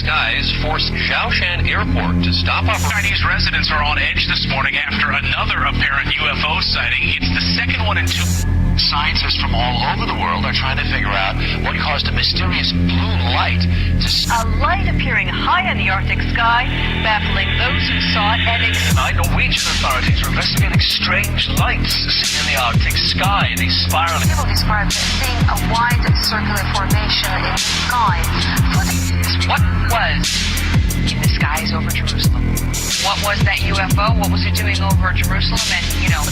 skies forced Zhoushan Airport to stop Chinese residents are on edge this morning after another apparent UFO sighting. It's the second one in two. Scientists from all over the world are trying to figure out what caused a mysterious blue light to... A light appearing high in the Arctic sky, baffling those who saw it and... Norwegian authorities are investigating strange lights seen in the Arctic sky. These spiraling... People describe seeing a wide circular formation in the sky. What was in the skies over Jerusalem? What was that UFO? What was it doing over Jerusalem? And,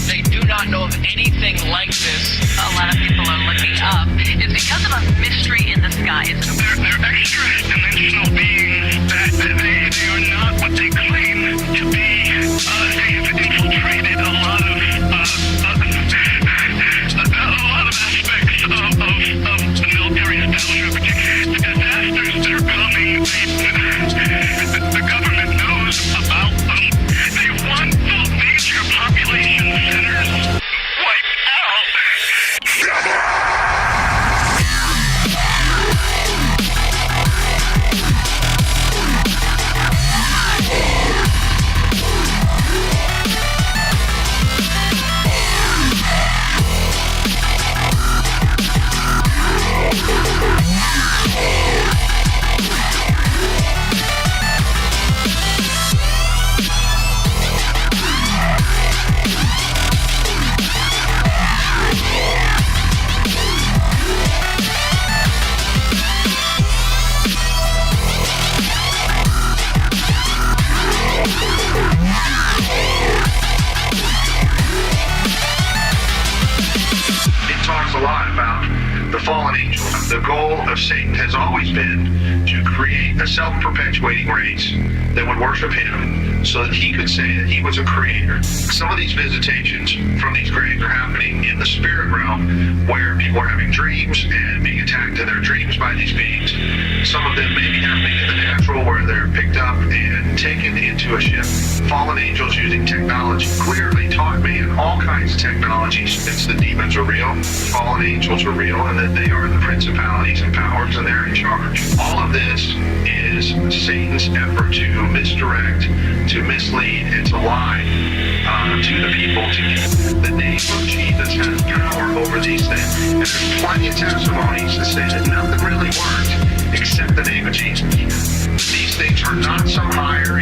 They do not know of anything like this. a lot of people are looking up. It's because of a mystery in the skies. They're extra-dimensional beings that they are not what they claim to be. They have infiltrated a lot of aspects of the military establishment. Disasters that are coming, the government knows about them. They want those major population centers wiped out. It talks a lot about the fallen angel. The goal of Satan has always been to create a self-perpetuating race that would worship him so that he could say that he was a creator. Some of these visitations from these graves are happening in the spirit realm where people are having dreams and being attacked in their dreams by these beings. Some of them may be happening in the natural where they're picked up and taken into a ship. Fallen angels using technology clearly taught me in all kinds of technologies that the demons are real, fallen angels are real, and that they are the principalities and powers and they're in charge. All of this is Satan's effort to misdirect, to mislead, and to lie to the people. The name of Jesus has power over these things. And there's plenty of testimonies that say that nothing really worked except the name of Jesus. These things are not some higher